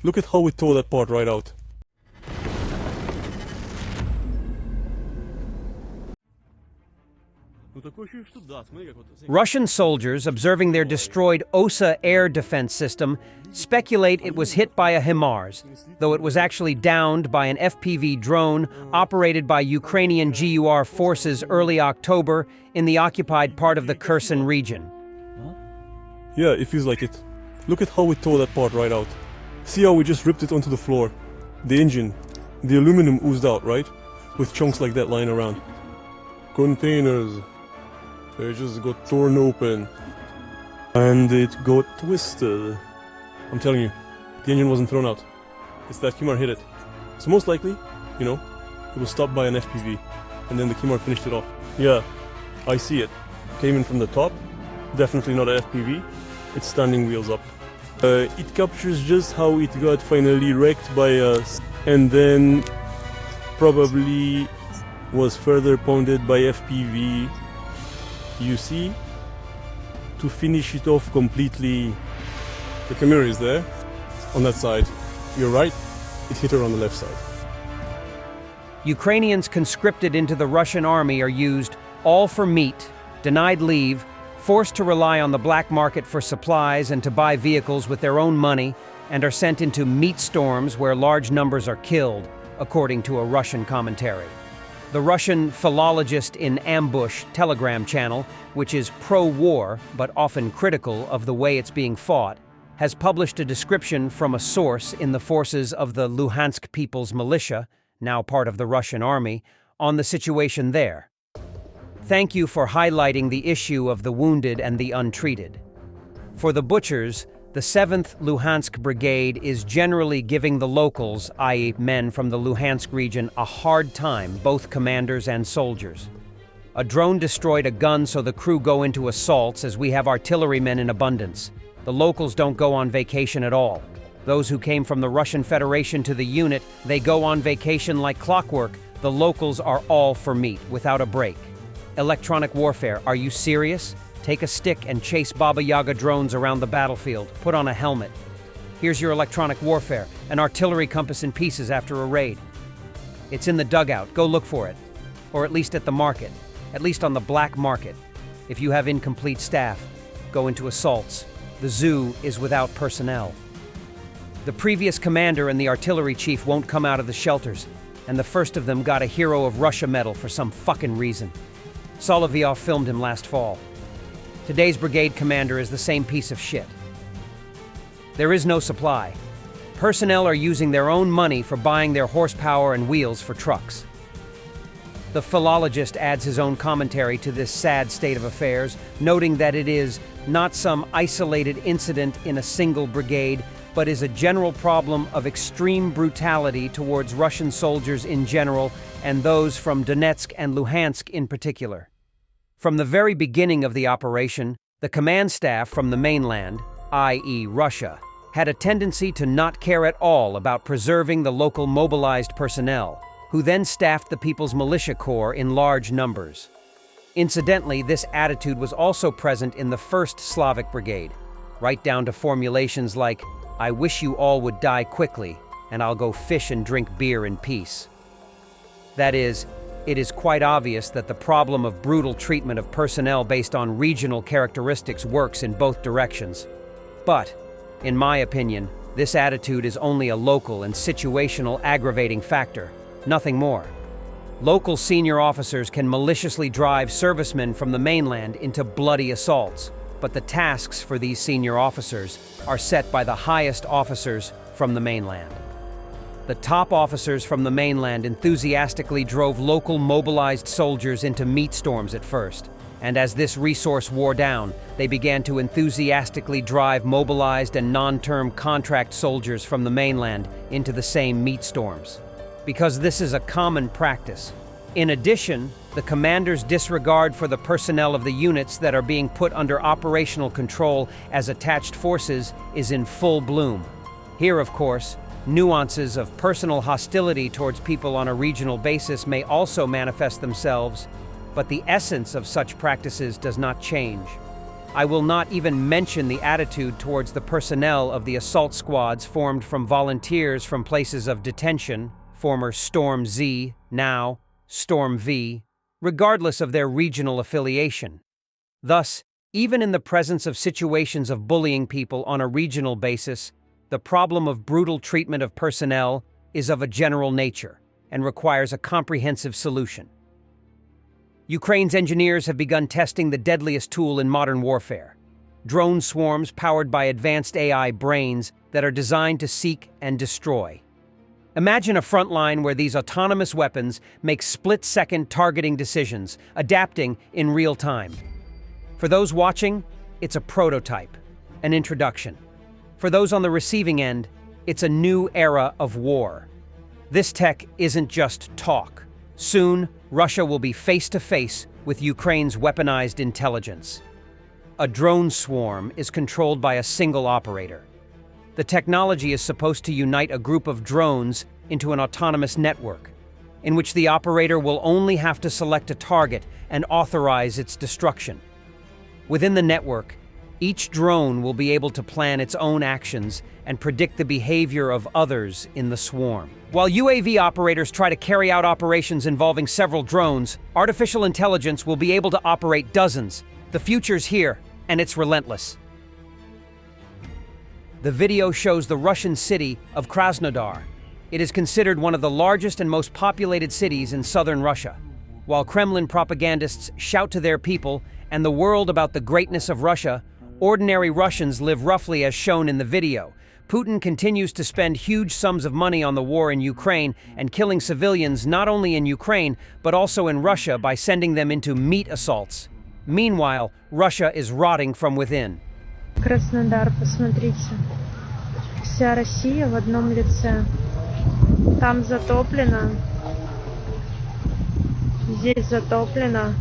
Look at how we tore that part right out. Russian soldiers, observing their destroyed OSA air defense system, speculate it was hit by a HIMARS, though it was actually downed by an FPV drone operated by Ukrainian GUR forces early October in the occupied part of the Kherson region. Yeah, it feels like it. Look at how we tore that part right out. See how we just ripped it onto the floor? The engine, the aluminum oozed out, right? With chunks like that lying around. Containers. They just got torn open. And it got twisted. I'm telling you, the engine wasn't thrown out. It's that Kimar hit it. So most likely, you know, it was stopped by an FPV. And then the Kimar finished it off. Yeah, I see it. Came in from the top. Definitely not an FPV. It's standing wheels up. It captures just how it got finally wrecked by us. And then probably was further pounded by FPV. You see? To finish it off completely. The camera is there, on that side. You're right, it hit her on the left side. Ukrainians conscripted into the Russian army are used all for meat, denied leave, forced to rely on the black market for supplies and to buy vehicles with their own money, and are sent into meat storms where large numbers are killed, according to a Russian commentary. The Russian Philologist in Ambush Telegram channel, which is pro-war but often critical of the way it's being fought, has published a description from a source in the forces of the Luhansk People's Militia, now part of the Russian army, on the situation there. Thank you for highlighting the issue of the wounded and the untreated. For the butchers, the 7th Luhansk Brigade is generally giving the locals, i.e. men from the Luhansk region, a hard time, both commanders and soldiers. A drone destroyed a gun, so the crew go into assaults as we have artillerymen in abundance. The locals don't go on vacation at all. Those who came from the Russian Federation to the unit, they go on vacation like clockwork. The locals are all for meat, without a break. Electronic warfare, are you serious? Take a stick and chase Baba Yaga drones around the battlefield. Put on a helmet. Here's your electronic warfare, an artillery compass in pieces after a raid. It's in the dugout, go look for it. Or at least at the market, at least on the black market. If you have incomplete staff, go into assaults. The zoo is without personnel. The previous commander and the artillery chief won't come out of the shelters, and the first of them got a Hero of Russia medal for some fucking reason. Solovyov filmed him last fall. Today's brigade commander is the same piece of shit. There is no supply. Personnel are using their own money for buying their horsepower and wheels for trucks. The philologist adds his own commentary to this sad state of affairs, noting that it is not some isolated incident in a single brigade, but is a general problem of extreme brutality towards Russian soldiers in general and those from Donetsk and Luhansk in particular. From the very beginning of the operation, the command staff from the mainland, i.e. Russia, had a tendency to not care at all about preserving the local mobilized personnel, who then staffed the People's Militia Corps in large numbers. Incidentally, this attitude was also present in the 1st Slavic Brigade, right down to formulations like, "I wish you all would die quickly, and I'll go fish and drink beer in peace." That is, it is quite obvious that the problem of brutal treatment of personnel based on regional characteristics works in both directions. But, in my opinion, this attitude is only a local and situational aggravating factor, nothing more. Local senior officers can maliciously drive servicemen from the mainland into bloody assaults, but the tasks for these senior officers are set by the highest officers from the mainland. The top officers from the mainland enthusiastically drove local mobilized soldiers into meat storms at first, and as this resource wore down, they began to enthusiastically drive mobilized and non-term contract soldiers from the mainland into the same meat storms. Because this is a common practice. In addition, the commander's disregard for the personnel of the units that are being put under operational control as attached forces is in full bloom. Here, of course, nuances of personal hostility towards people on a regional basis may also manifest themselves, but the essence of such practices does not change. I will not even mention the attitude towards the personnel of the assault squads formed from volunteers from places of detention, former Storm Z, now Storm V, regardless of their regional affiliation. Thus, even in the presence of situations of bullying people on a regional basis, the problem of brutal treatment of personnel is of a general nature and requires a comprehensive solution. Ukraine's engineers have begun testing the deadliest tool in modern warfare: drone swarms powered by advanced AI brains that are designed to seek and destroy. Imagine a front line where these autonomous weapons make split-second targeting decisions, adapting in real time. For those watching, it's a prototype, an introduction. For those on the receiving end, it's a new era of war. This tech isn't just talk. Soon, Russia will be face-to-face with Ukraine's weaponized intelligence. A drone swarm is controlled by a single operator. The technology is supposed to unite a group of drones into an autonomous network, in which the operator will only have to select a target and authorize its destruction. Within the network, each drone will be able to plan its own actions and predict the behavior of others in the swarm. While UAV operators try to carry out operations involving several drones, artificial intelligence will be able to operate dozens. The future's here, and it's relentless. The video shows the Russian city of Krasnodar. It is considered one of the largest and most populated cities in southern Russia. While Kremlin propagandists shout to their people and the world about the greatness of Russia, ordinary Russians live roughly as shown in the video. Putin continues to spend huge sums of money on the war in Ukraine and killing civilians not only in Ukraine, but also in Russia by sending them into meat assaults. Meanwhile, Russia is rotting from within. Краснодар, посмотрите. Вся Россия в одном лице. Там затоплено, здесь затоплено,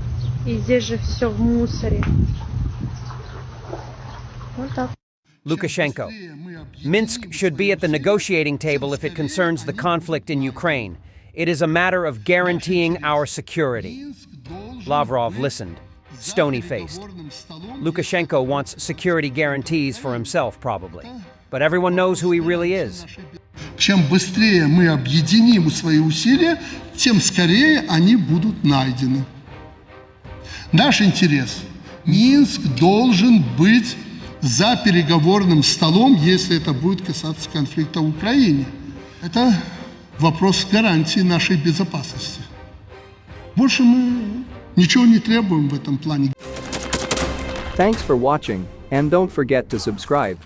и здесь же все в мусоре. Вот так. Lukashenko. Minsk should be at the negotiating table if it concerns the conflict in Ukraine. It is a matter of guaranteeing our security. Lavrov listened, stony-faced. Lukashenko wants security guarantees for himself, probably. But everyone knows who he really is. Чем быстрее мы объединим свои усилия, тем скорее они будут найдены. Наш интерес. Минск должен быть за переговорным столом, если это будет касаться конфликта в Украине. Это вопрос гарантии нашей безопасности. Больше мы ничего не требуем в этом плане. Thanks for watching, and don't forget to subscribe.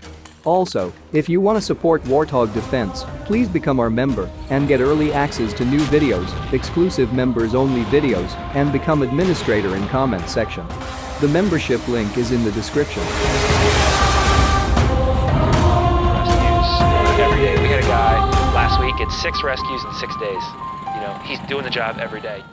Also, if you want to support Warthog Defense, please become our member and get early access to new videos, exclusive members-only videos, and become administrator in comment section. The membership link is in the description. Every day. We had a guy last week, it's 6 rescues in 6 days. You know, he's doing the job every day.